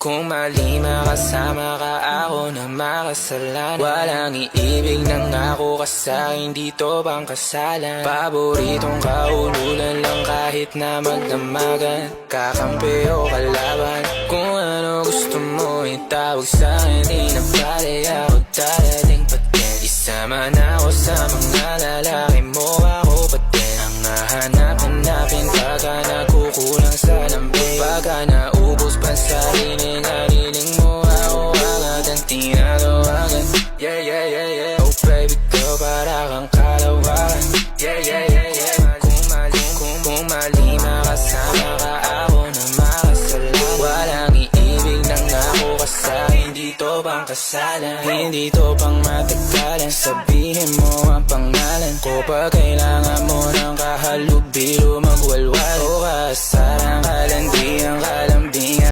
Kung mali makasama ka, ako na makasalanan. Walang iibig ng ako ka sa'kin, dito bang kasalan? Paboritong kaululan lang kahit na magdamagan. Kakampi o kalaban, kung ano gusto mo itawag sa'kin. Di na pala ako dadaling patin. Isama na ako sa mga lalaki mo, ako patin. Ang hahanap-hanapin pagka nagkukulang sa lambing. Pagka naubos pa sa hiniling mo, ako agad ang tinatawagan. Yeah, yeah, yeah, yeah. Oh baby girl, para kang kalawakan. Yeah, yeah, yeah, yeah. Kung mali makasama ka, ako na makasalanan. Walang iibig ng ako ka sa'kin, dito bang kasalan? Hindi to pang matagalan, sabihin mo ang pangalan ko. Pag kailangan mo ng kahalubilo, magwalwal o kasarang kalandian, kalambingan.